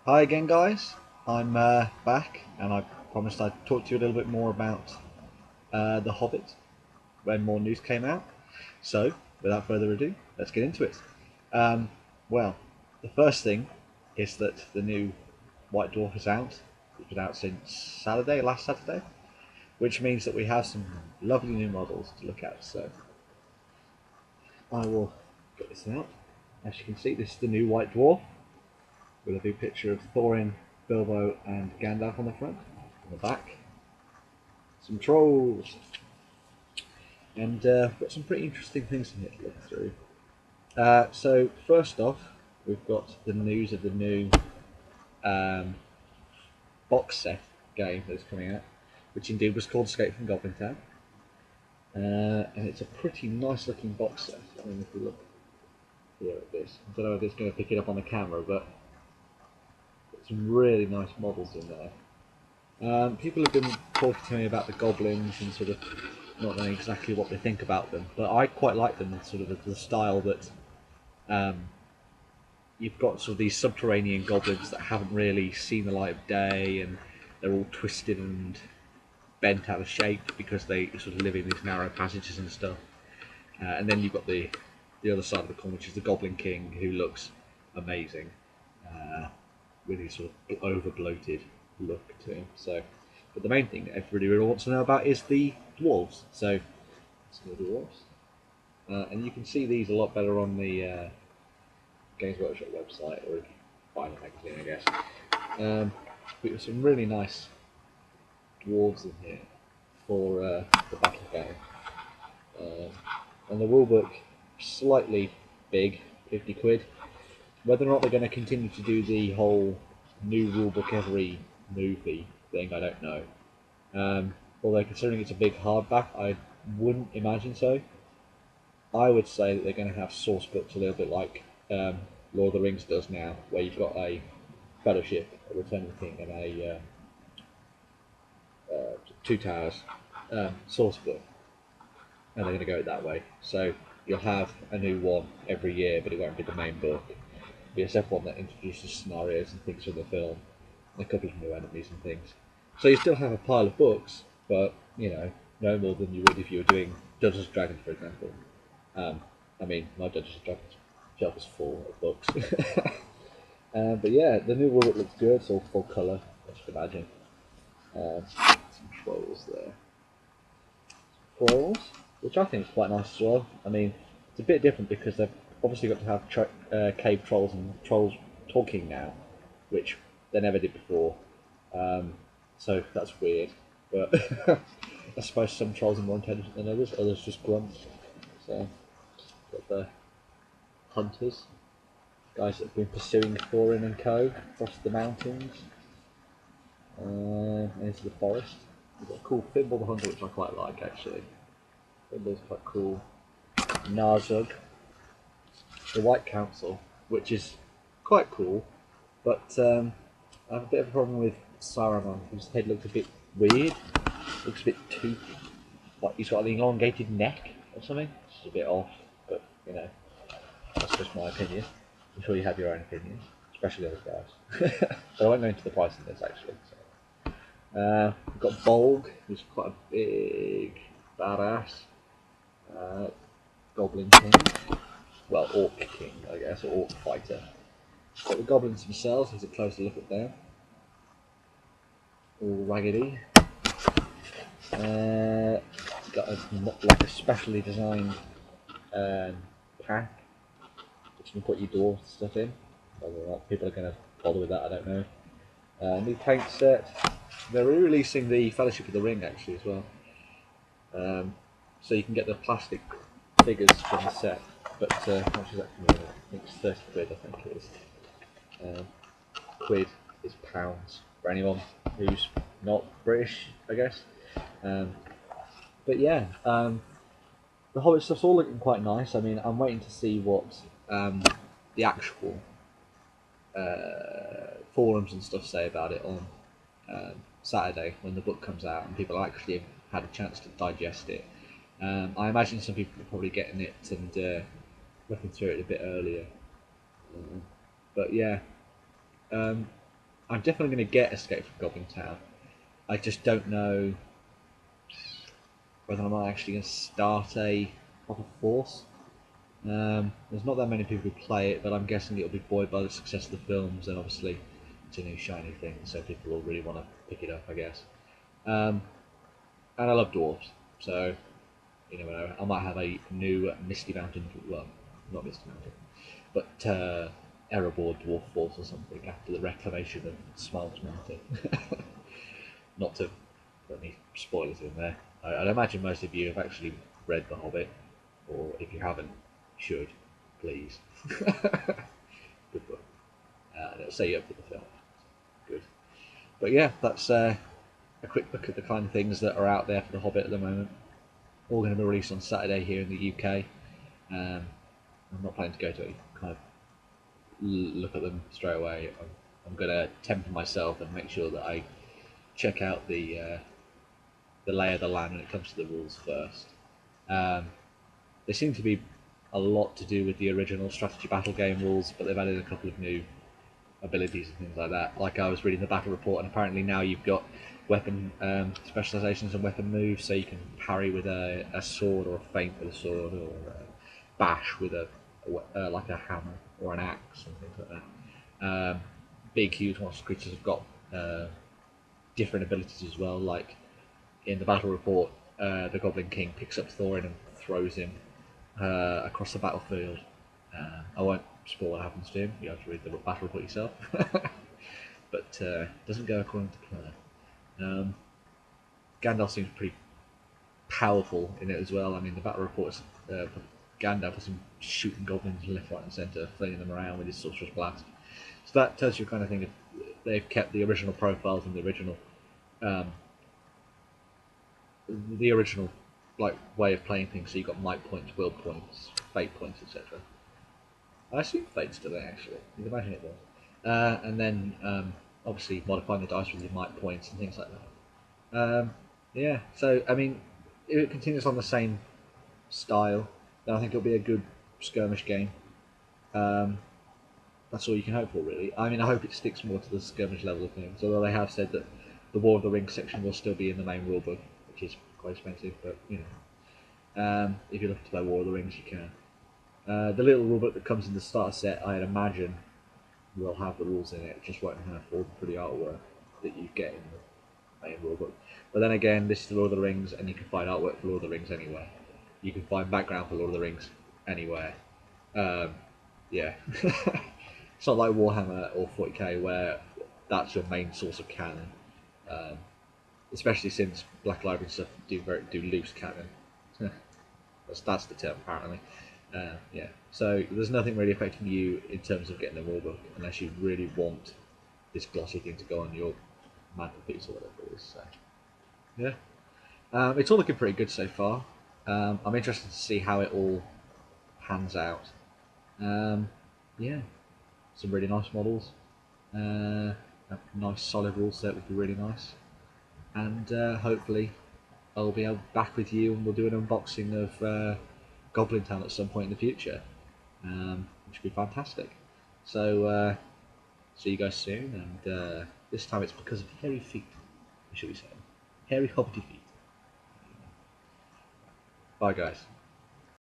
Hi again, guys. I'm back, and I promised I'd talk to you a little bit more about The Hobbit when more news came out. So, without further ado, let's get into it. Um, well, the first thing is that the new White Dwarf is out. It's been out since Saturday, last Saturday, which means that we have some lovely new models to look at. So, I will get this out. As you can see, this is the new White Dwarf, with a big picture of Thorin, Bilbo, and Gandalf on the front. On the back, some trolls, and got some pretty interesting things in here to look through. So first off, we've got the news of the new um, box set game that's coming out, which indeed was called Escape from Goblin Town, and it's a pretty nice looking box set. I mean, if you look here at this, I don't know if it's going to pick it up on the camera, but there's some really nice models in there. People have been talking to me about the goblins and sort of not knowing exactly what they think about them, but I quite like them in sort of the style that you've got sort of these subterranean goblins that haven't really seen the light of day, and they're all twisted and bent out of shape because they sort of live in these narrow passages and stuff. And then you've got the other side of the coin, which is the Goblin King, who looks amazing, with his sort of over bloated look to him. So, but the main thing that everybody really wants to know about is the dwarves. So, let's go dwarves, and you can see these a lot better on the Games Workshop website, or if you buy the magazine, I guess. But there's some really nice dwarves in here for the battle game. And the rulebook, slightly big, 50 quid. Whether or not they're going to continue to do the whole new rulebook every movie thing, I don't know. Although considering it's a big hardback, I wouldn't imagine so. I would say that they're going to have source books a little bit like Lord of the Rings does now, where you've got a Fellowship, a Return of the King, and a Two Towers source book, and they're going to go it that way. So you'll have a new one every year, but it won't be the main book. It'll be a separate one that introduces scenarios and things from the film, and a couple of new enemies and things. So you still have a pile of books, but you know, no more than you would if you were doing Dungeons and Dragons, for example. I mean, my Dungeons and Dragons shelf is full of books. But yeah, the new rulebook looks good. It's all full colour, as you can imagine. Some trolls there. Foils, which I think is quite nice as well. I mean, it's a bit different because they've obviously got to have cave trolls and trolls talking now, which they never did before. So that's weird. But I suppose some trolls are more intelligent than others. Others just grunt. So got the hunters, guys that have been pursuing Thorin and Co. across the mountains and into the forest. We've got a cool Fimble the Hunter, which I quite like actually. Fimble's quite cool. Narzug, the White Council, which is quite cool, but I have a bit of a problem with Saruman, whose head looks a bit weird. Looks a bit too, like he's got an elongated neck or something. It's just a bit off, but you know, that's just my opinion. I'm sure you have your own opinions, especially other guys. But I won't go into the price of this actually. So. We've got Bolg, who's quite a big badass. Goblin King. Well, Orc King, I guess, or Orc Fighter. Got the goblins themselves, here's a closer look at them. All raggedy. Got like a specially designed pack, which you can put your dwarf stuff in. Whether or not people are going to bother with that, I don't know. New paint set. They're re-releasing the Fellowship of the Ring actually as well. So you can get the plastic figures from the set, but how much is that coming in? I think it's 30 quid, I think it is. Quid is pounds for anyone who's not British, I guess. But yeah, the Hobbit stuff's all looking quite nice. I mean, I'm waiting to see what the actual forums and stuff say about it on Saturday when the book comes out and people actually have had a chance to digest it. I imagine some people are probably getting it and looking through it a bit earlier. But yeah, I'm definitely going to get Escape from Goblin Town. I just don't know whether I'm actually going to start a proper force. There's not that many people who play it, but I'm guessing it'll be buoyed by the success of the films, and obviously it's a new shiny thing, so people will really want to pick it up, I guess. Um, and I love dwarves, so you never know. I might have a new Misty Mountain, well, not Misty Mountain, but Erebor Dwarf Force or something after the reclamation of Smiles Mountain. Not to put any spoilers in there. I'd imagine most of you have actually read The Hobbit, or if you haven't, you should, please. Good book. And it'll set you up for the film. Good. But yeah, that's a quick look at the kind of things that are out there for The Hobbit at the moment. All going to be released on Saturday here in the UK. I'm not planning to go to any kind of look at them straight away. I'm going to temper myself and make sure that I check out the lay of the land when it comes to the rules first. They seem to be a lot to do with the original strategy battle game rules, but they've added a couple of new abilities and things like that. Like I was reading the battle report, and apparently now you've got weapon specializations and weapon moves, so you can parry with a sword, or a feint with a sword, or bash with like a hammer or an axe and things like that. Big, huge monster creatures have got different abilities as well. Like in the battle report, the Goblin King picks up Thorin and throws him across the battlefield. I won't spoil what happens to him. You have to read the battle report yourself. But doesn't go according to plan. Gandalf seems pretty powerful in it as well. I mean, the battle reports Gandalf is shooting goblins left, right, and centre, flinging them around with his sorcerer's blast. So that tells you kind of thing of they've kept the original profiles and the original like way of playing things. So you've got might points, will points, fate points, etc. I assume fate's still there actually. You can imagine it was. And then obviously modifying the dice with your might points and things like that. Yeah, so I mean, if it continues on the same style, then I think it'll be a good skirmish game. That's all you can hope for, really. I mean, I hope it sticks more to the skirmish level of things, although they have said that the War of the Rings section will still be in the main rulebook, which is quite expensive, but you know, if you're looking to play War of the Rings, you can. The little rulebook that comes in the starter set, I'd imagine, will have the rules in it. It just won't have all the pretty artwork that you get in the main rulebook. But then again, this is Lord of the Rings, and you can find artwork for Lord of the Rings anywhere. You can find background for Lord of the Rings anywhere. Yeah. It's not like Warhammer or 40k where that's your main source of canon. Especially since Black Library and stuff do loose canon. that's the term apparently. Yeah. So there's nothing really affecting you in terms of getting the rulebook unless you really want this glossy thing to go on your mantelpiece or whatever it is. So yeah. It's all looking pretty good so far. I'm interested to see how it all pans out. Yeah, some really nice models. A nice solid rule set would be really nice. And hopefully I'll be back with you and we'll do an unboxing of Goblin Town at some point in the future, which would be fantastic. So see you guys soon, and this time it's because of hairy feet, should we say. Hairy hobbity feet. Bye guys.